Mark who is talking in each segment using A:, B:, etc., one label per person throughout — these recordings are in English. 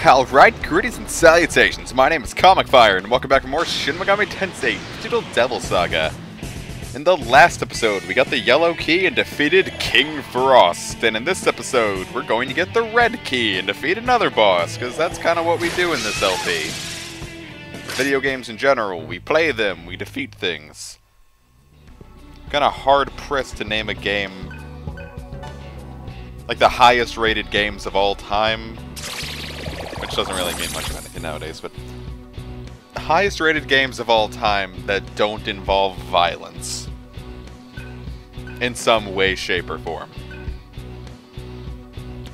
A: Alright, greetings and salutations. My name is Comic Fire, and welcome back for more Shin Megami Tensei Digital Devil Saga. In the last episode, we got the yellow key and defeated King Frost. And in this episode, we're going to get the red key and defeat another boss, because that's kind of what we do in this LP. Video games in general, we play them, we defeat things. Kind of hard-pressed to name a game like the highest rated games of all time, which doesn't really mean much of anything nowadays, but the highest rated games of all time that don't involve violence in some way, shape, or form.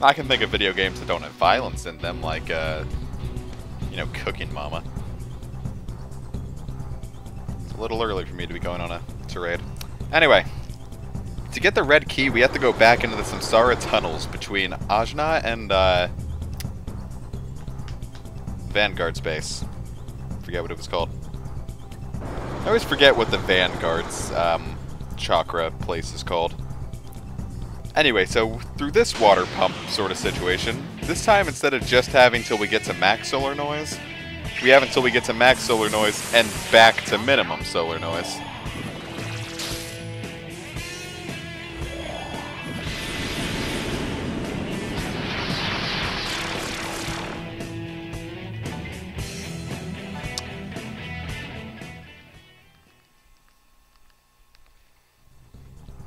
A: I can think of video games that don't have violence in them, like, you know, Cooking Mama. It's a little early for me to be going on a tirade. Anyway, to get the red key, we have to go back into the Samsara tunnels between Ajna and, Vanguard's base. Forget what it was called. I always forget what the Vanguard's chakra place is called. Anyway, so through this water pump sort of situation, this time instead of just having till we get to max solar noise, we have until we get to max solar noise and back to minimum solar noise.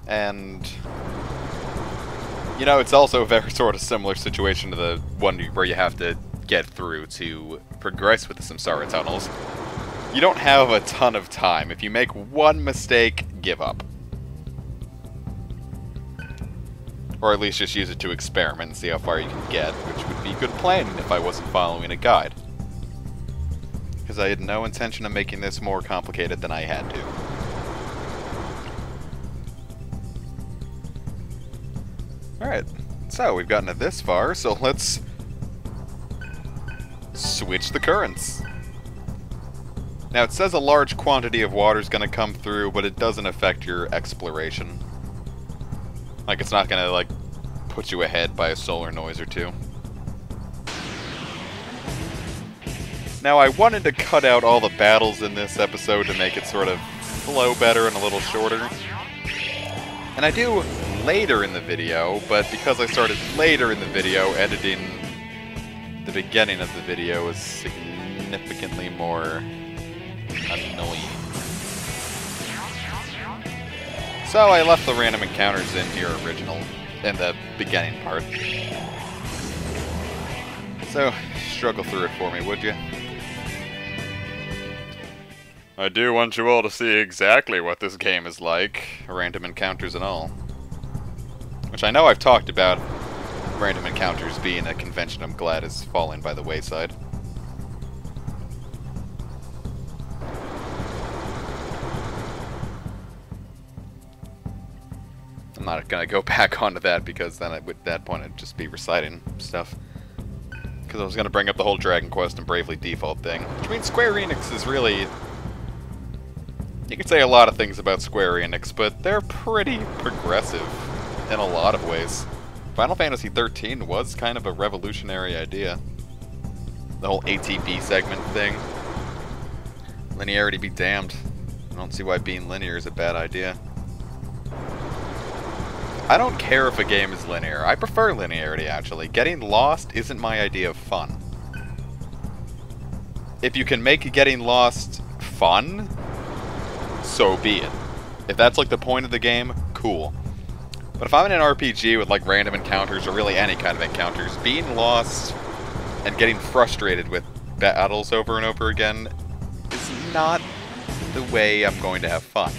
A: And, you know, it's also a very sort of similar situation to the one where you have to get through to progress with the Samsara tunnels. You don't have a ton of time. If you make one mistake, give up. Or at least just use it to experiment and see how far you can get, which would be good planning if I wasn't following a guide. Because I had no intention of making this more complicated than I had to. Alright, so we've gotten it this far, so let's switch the currents. Now it says a large quantity of water is going to come through, but it doesn't affect your exploration. Like, it's not going to, like, put you ahead by a solar noise or two. Now I wanted to cut out all the battles in this episode to make it sort of flow better and a little shorter. And I do later in the video, but because I started later in the video, editing the beginning of the video is significantly more annoying. So I left the random encounters in here in the beginning part. So, struggle through it for me, would you? I do want you all to see exactly what this game is like, random encounters and all. Which I know I've talked about random encounters being a convention I'm glad is falling by the wayside. I'm not gonna go back onto that because then at that point I'd just be reciting stuff. Because I was gonna bring up the whole Dragon Quest and Bravely Default thing. Which means Square Enix is really... You could say a lot of things about Square Enix, but they're pretty progressive in a lot of ways. Final Fantasy XIII was kind of a revolutionary idea. The whole ATB segment thing. Linearity be damned. I don't see why being linear is a bad idea. I don't care if a game is linear. I prefer linearity, actually. Getting lost isn't my idea of fun. If you can make getting lost fun, so be it. If that's like the point of the game, cool. But if I'm in an RPG with like random encounters, or really any kind of encounters, being lost and getting frustrated with battles over and over again is not the way I'm going to have fun.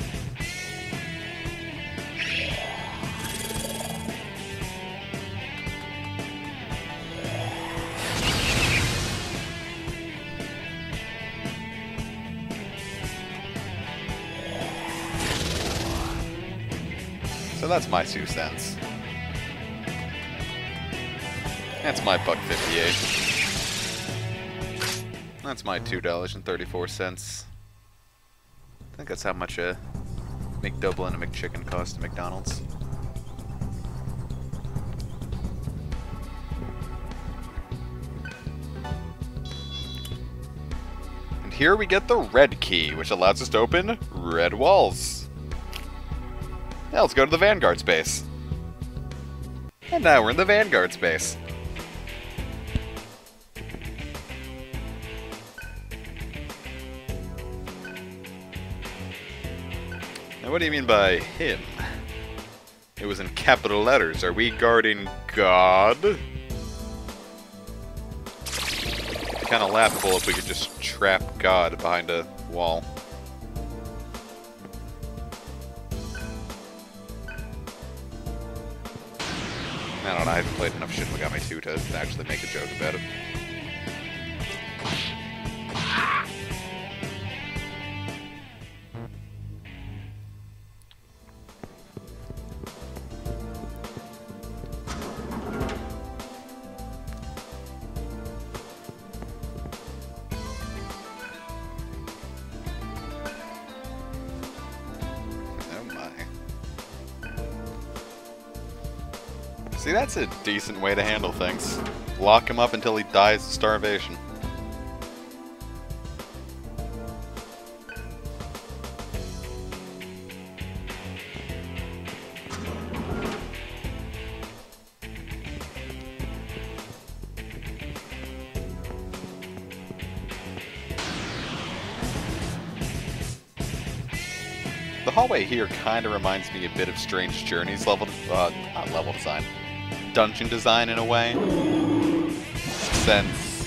A: So that's my 2 cents. That's my $1.58. That's my $2.34. I think that's how much a McDouble and a McChicken cost at McDonald's. here we get the red key, which allows us to open red walls. Now let's go to the Vanguard space. And now we're in the Vanguard space. Now what do you mean by him? It was in capital letters. Are we guarding God? Kind of laughable if we could just trap God behind a wall. I don't know, I haven't played enough Shin Megami 2 to actually make a joke about it. See, that's a decent way to handle things. Lock him up until he dies of starvation. The hallway here kind of reminds me a bit of Strange Journeys not level design. Dungeon design in a way, since,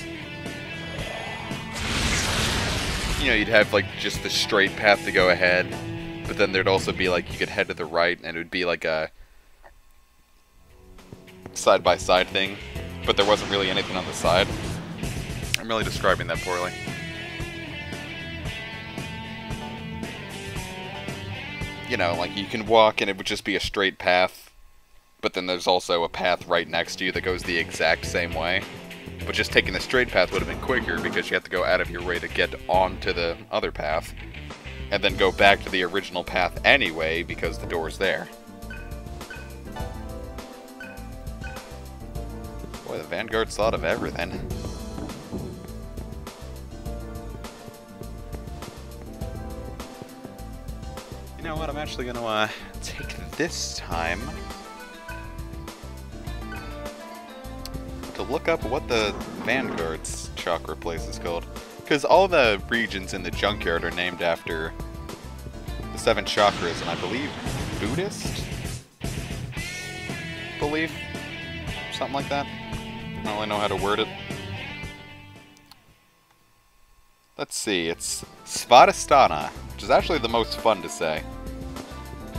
A: you know, you'd have like just the straight path to go ahead, but then there'd also be like you could head to the right and it would be like a side-by-side thing, but there wasn't really anything on the side. I'm really describing that poorly. You know, like you can walk and it would just be a straight path, but then there's also a path right next to you that goes the exact same way. But just taking the straight path would have been quicker because you have to go out of your way to get onto the other path. And then go back to the original path anyway because the door's there. Boy, the Vanguard's thought of everything. You know what, I'm actually going to take this time to look up what the Vanguard's chakra place is called. Because all the regions in the Junkyard are named after the 7 chakras, and I believe Buddhist belief? Something like that. I don't really know how to word it. Let's see, it's Svadhisthana, which is actually the most fun to say.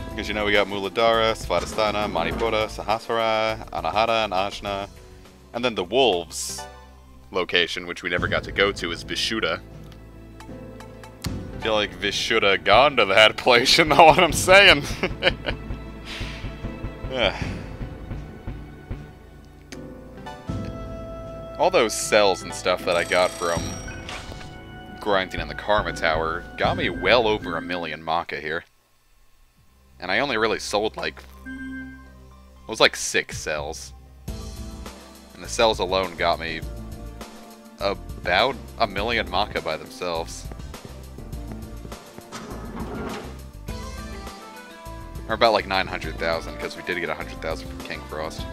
A: Because you know we got Muladhara, Svadhisthana, Manipura, Sahasrara, Anahata, and Ajna. And then the Wolves location, which we never got to go to, is Vishuddha. I feel like Vishuddha gone to that place, you know what I'm saying? Yeah. All those cells and stuff that I got from grinding in the Karma Tower got me well over 1 million Maka here. And I only really sold like... it was like 6 cells. And the cells alone got me about 1 million Maka by themselves. Or about like 900,000, because we did get 100,000 from King Frost.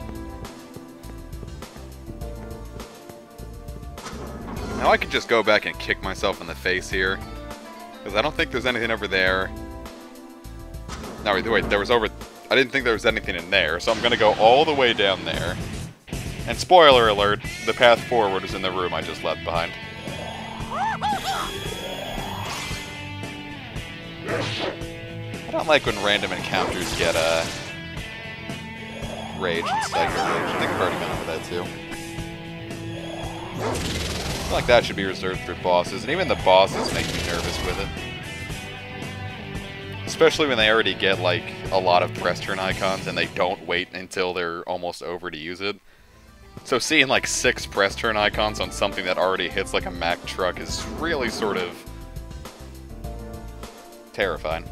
A: Now I could just go back and kick myself in the face here, because I don't think there's anything over there. No, wait, there was over... I didn't think there was anything in there, so I'm going to go all the way down there. And spoiler alert, the path forward is in the room I just left behind. I don't like when random encounters get, Rage and Psycho Rage. I think I've already gone over that too. I feel like that should be reserved for bosses, and even the bosses make me nervous with it. Especially when they already get, like, a lot of press turn icons and they don't wait until they're almost over to use it. So seeing like 6 press turn icons on something that already hits like a Mack truck is really sort of terrifying.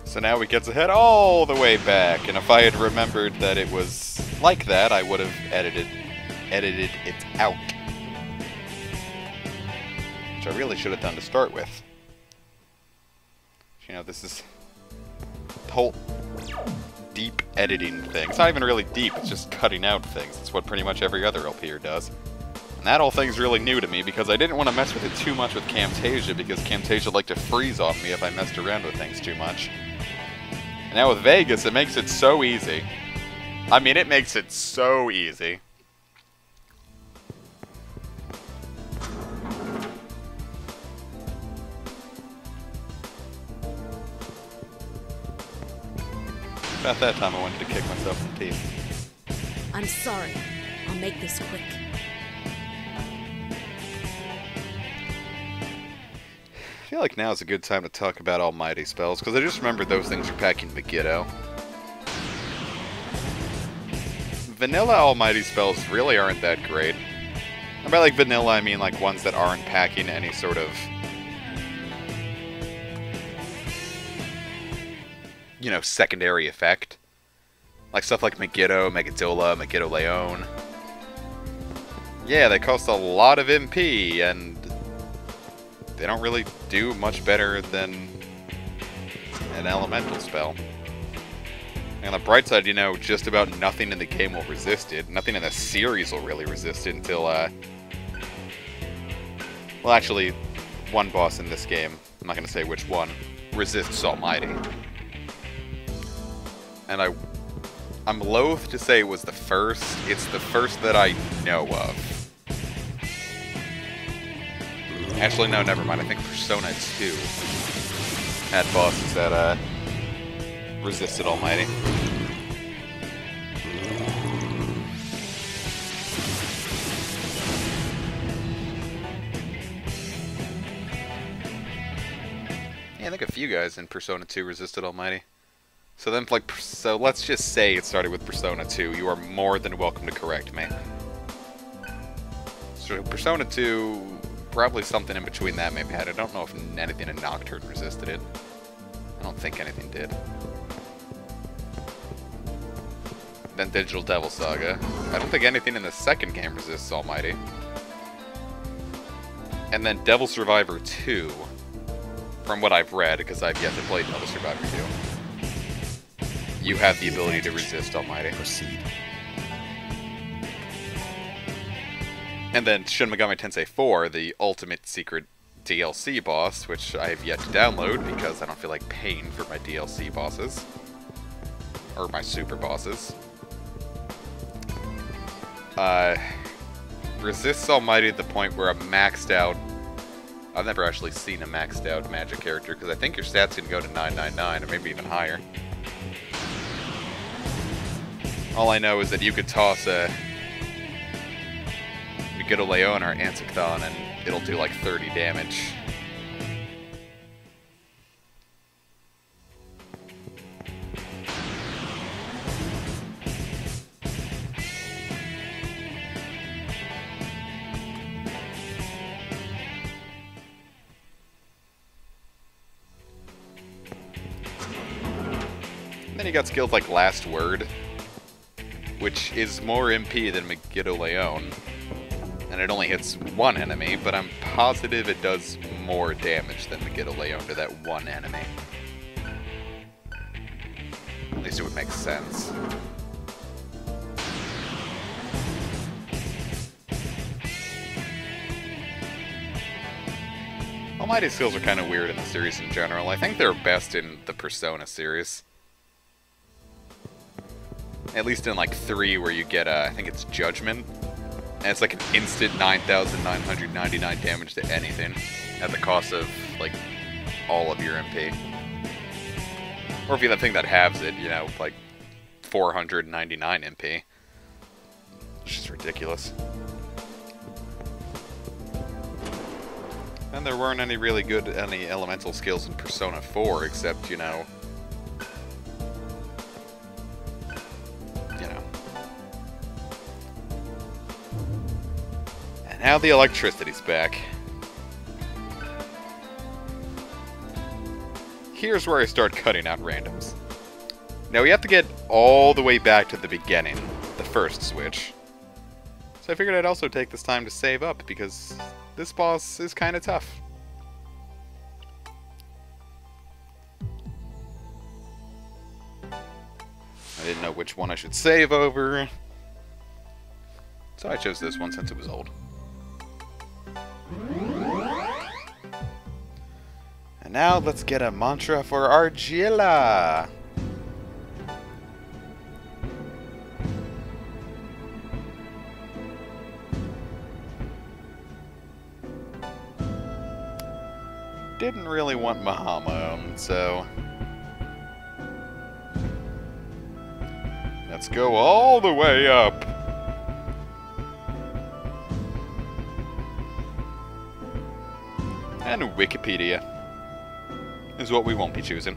A: So now we get to head all the way back, and if I had remembered that it was like that, I would have edited it out. Which I really should have done to start with. You know, this is the whole deep editing thing. It's not even really deep, it's just cutting out things. It's what pretty much every other LPer does. And that whole thing's really new to me, because I didn't want to mess with it too much with Camtasia, because Camtasia liked to freeze on me if I messed around with things too much. And now with Vegas, it makes it so easy. I mean, it makes it so easy. About that time I wanted to kick myself in the teeth.
B: I'm sorry. I'll make this quick.
A: I feel like now is a good time to talk about Almighty spells, because I just remembered those things are packing Megiddo. Vanilla Almighty spells really aren't that great. And by like vanilla, I mean like ones that aren't packing any sort of, you know, secondary effect. Like stuff like Megiddo, Megadola, Megiddo Leon. Yeah, they cost a lot of MP, and they don't really do much better than an elemental spell. And on the bright side, you know, just about nothing in the game will resist it. Nothing in the series will really resist it until, well, actually, one boss in this game, I'm not going to say which one, resists Almighty. And I'm loath to say it was the first. It's the first that I know of. Actually, no, never mind. I think Persona 2 had bosses that resisted Almighty. Yeah, I think a few guys in Persona 2 resisted Almighty. So then, like, so let's just say it started with Persona 2. You are more than welcome to correct me. So Persona 2, probably something in between that maybe had. I don't know if anything in Nocturne resisted it. I don't think anything did. Then Digital Devil Saga. I don't think anything in the second game resists Almighty. And then Devil Survivor 2, from what I've read, because I've yet to play Devil Survivor 2. You have the ability to resist Almighty.
C: Proceed.
A: And then Shin Megami Tensei 4, the ultimate secret DLC boss, which I have yet to download because I don't feel like paying for my DLC bosses. Or my super bosses. Resists Almighty to the point where I'm maxed out. I've never actually seen a maxed out magic character, because I think your stats can go to 999, or maybe even higher. All I know is that you could toss a Megiddo Leon or Ansicthon and it'll do like 30 damage. And then you got skills like Last Word, which is more MP than Megiddo Leon. And it only hits one enemy, but I'm positive it does more damage than Megiddo Leon to that one enemy. At least it would make sense. Almighty skills are kind of weird in the series in general. I think they're best in the Persona series. At least in like 3, where you get, I think it's Judgment. And it's like an instant 9,999 damage to anything, at the cost of, like, all of your MP. Or if you have the thing that halves it, you know, like 499 MP. It's just ridiculous. And there weren't any really good, any elemental skills in Persona 4, except, you know, now the electricity's back. here's where I start cutting out randoms. Now we have to get all the way back to the beginning, the first switch. So I figured I'd also take this time to save up, because this boss is kind of tough. I didn't know which one I should save over, so I chose this one since it was old. And now let's get a mantra for Argilla! Didn't really want Mahama, so let's go all the way up. And Wikipedia is what we won't be choosing.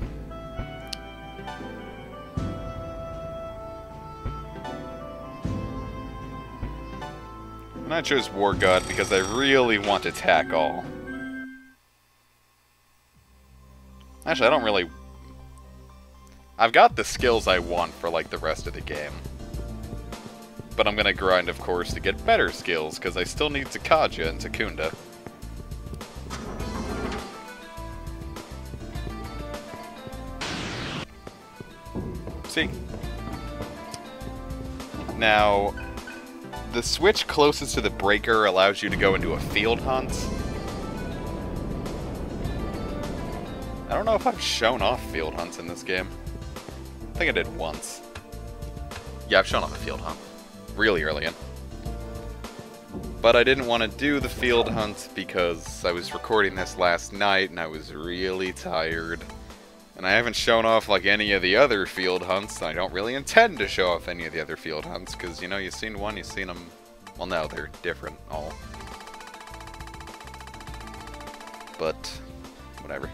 A: And I chose War God because I really want to attack all. Actually, I don't really... I've got the skills I want for, like, the rest of the game. But I'm gonna grind, of course, to get better skills, because I still need Zakaja and Takunda. See? Now, the switch closest to the breaker allows you to go into a field hunt. I don't know if I've shown off field hunts in this game. I think I did once. Yeah, I've shown off a field hunt. Really early in. But I didn't want to do the field hunt because I was recording this last night and I was really tired. And I haven't shown off like any of the other field hunts. And I don't really intend to show off any of the other field hunts because, you know, you've seen one, you've seen them. Well, no, they're different all. But, whatever.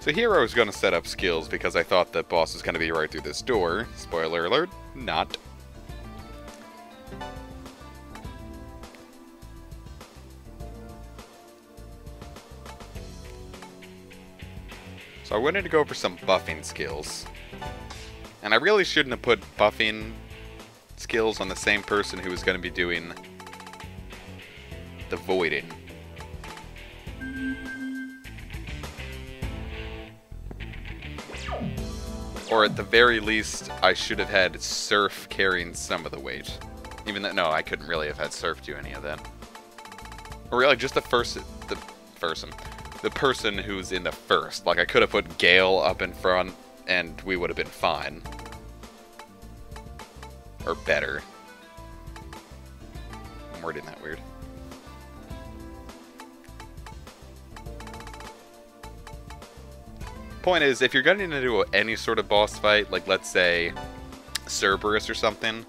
A: So here I was going to set up skills because I thought the boss was going to be right through this door. Spoiler alert, not. So I wanted to go for some buffing skills. And I really shouldn't have put buffing skills on the same person who was going to be doing the voiding. Or at the very least, I should have had Surf carrying some of the weight. Even though, no, I couldn't really have had Surf do any of that. Or really, just the person who's in the first. Like, I could have put Gale up in front, and we would have been fine. Or better. I'm wording that weird. Point is, if you're getting into any sort of boss fight, like let's say Cerberus or something,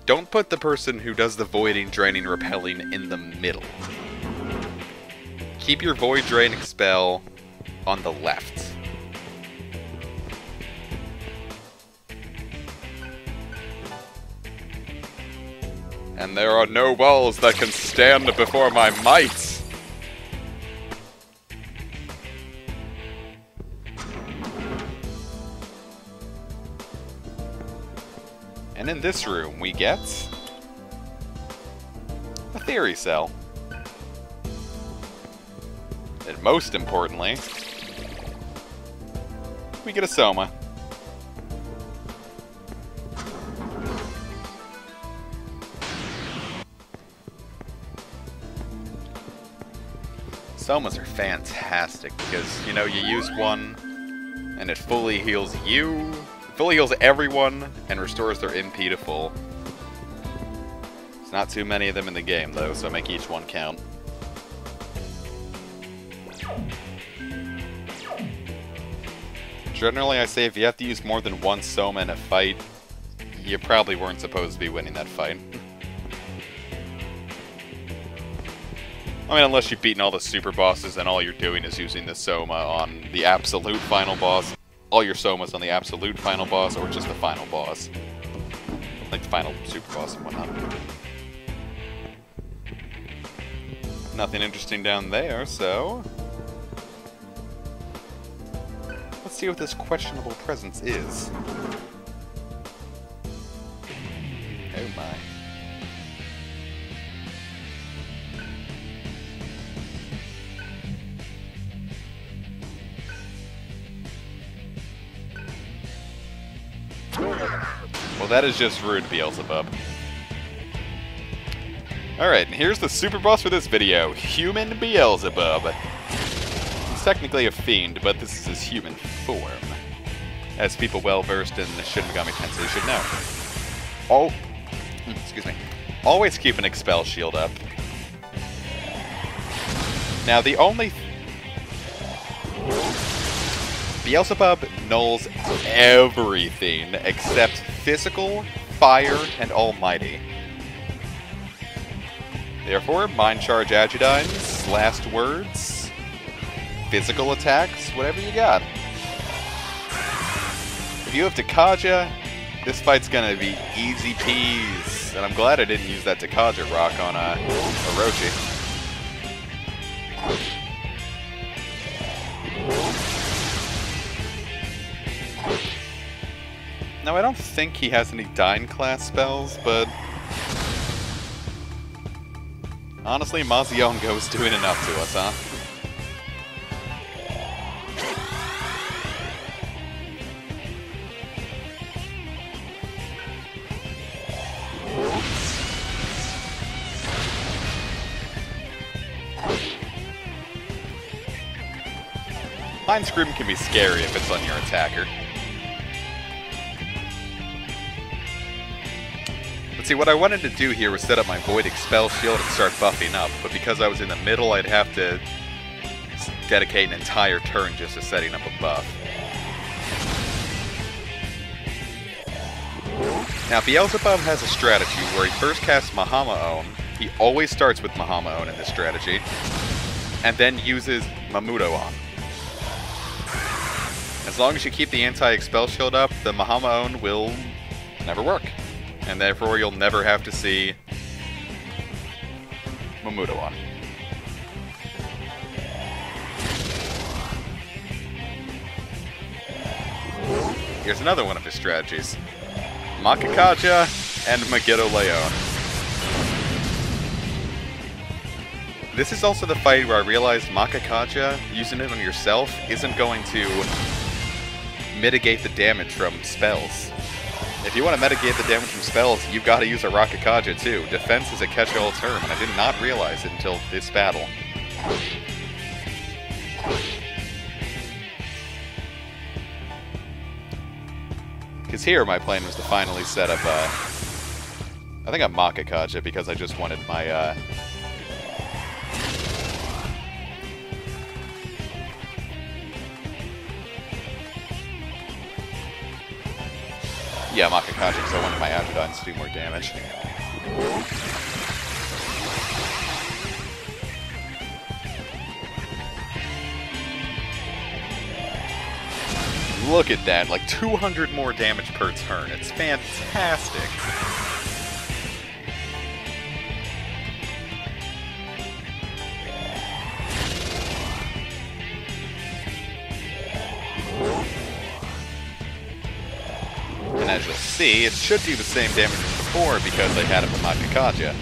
A: don't put the person who does the voiding, draining, repelling in the middle. Keep your void draining spell on the left. And there are no walls that can stand before my might. And in this room, we get a theory cell. And most importantly, we get a Soma. Somas are fantastic because, you know, you use one and it fully heals you. Fully heals everyone and restores their MP to full. There's not too many of them in the game though, so make each one count. Generally, I say if you have to use more than one Soma in a fight, you probably weren't supposed to be winning that fight. I mean, unless you've beaten all the super bosses and all you're doing is using the Soma on the absolute final boss. All your Somas on the absolute final boss, or just the final boss. Like the final super boss and whatnot. Nothing interesting down there, so... Let's see what this questionable presence is. Oh my. Well, that is just rude, Beelzebub. Alright, and here's the super boss for this video, Human Beelzebub. He's technically a fiend, but this is his human form. As people well-versed in Shin Megami Tensei should know. Excuse me. Always keep an Expel shield up. Now, the only... Beelzebub nulls everything except physical, fire, and almighty. Therefore, Mind Charge Adjudines, Last Words, physical attacks, whatever you got. If you have Takaja, this fight's gonna be easy peas. And I'm glad I didn't use that Takaja rock on Orochi. Now, I don't think he has any Dyne class spells, but honestly, Maziongo's doing enough to us, huh? Mind Scream can be scary if it's on your attacker. See, what I wanted to do here was set up my Void Expel shield and start buffing up, but because I was in the middle, I'd have to dedicate an entire turn just to setting up a buff. Now, Beelzebub has a strategy where he first casts Mahama-On. He always starts with Mahama-On in this strategy, and then uses Mamuto-On. As long as you keep the anti-Expel shield up, the Mahama-On will never work. And therefore, you'll never have to see Mamuto-On. Here's another one of his strategies. Makakaja and Megiddo Leon. This is also the fight where I realized Makakaja, using it on yourself, isn't going to mitigate the damage from spells. If you want to mitigate the damage from spells, you've got to use a Rakakaja too. Defense is a catch-all term, and I did not realize it until this battle. Because here my plan was to finally set up I think a Makakaja because I just wanted my yeah, Makakaja, because I wanted my Adjudines to do more damage. Look at that, like 200 more damage per turn. It's fantastic. And as you'll see, it should do the same damage as before because I had it with Makakaja.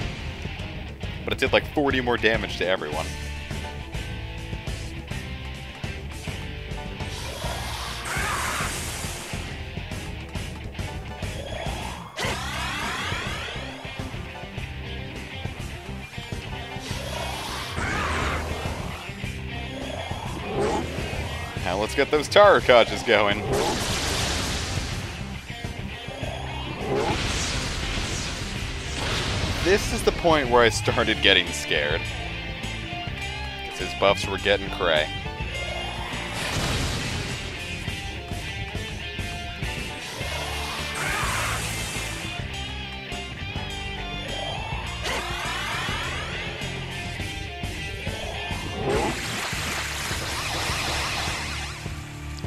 A: But it did like 40 more damage to everyone. Now let's get those Tarakajas going. This is the point where I started getting scared. Because his buffs were getting cray.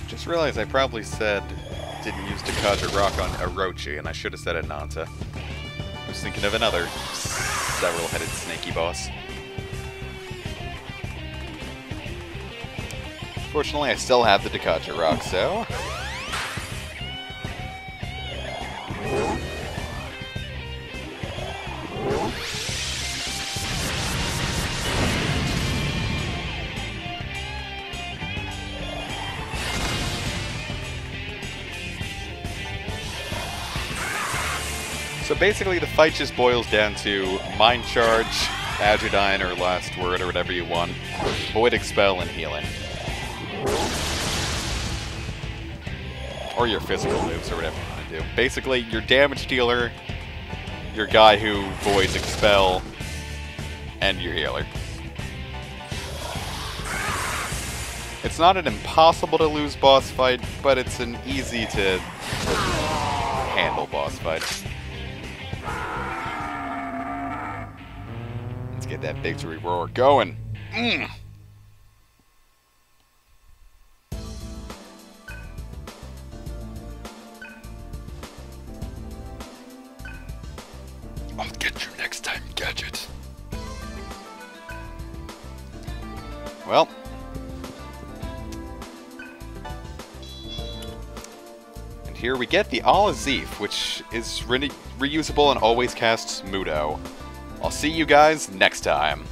A: Just realized I probably said didn't use Takaja Rock on Orochi, and I should have said Ananta. I was thinking of another several-headed snaky boss. Fortunately, I still have the Dakacha Rock, so... So basically the fight just boils down to Mind Charge, Agidyne, or Last Word, or whatever you want, Void Expel, and healing. Or your physical moves, or whatever you want to do. Basically, your damage dealer, your guy who voids Expel, and your healer. It's not an impossible to lose boss fight, but it's an easy to handle boss fight. Let's get that victory roar going. I'll get you next time, Gadget. Well. And here we get the Al-Azif, which is reusable and always casts Mudo. I'll see you guys next time.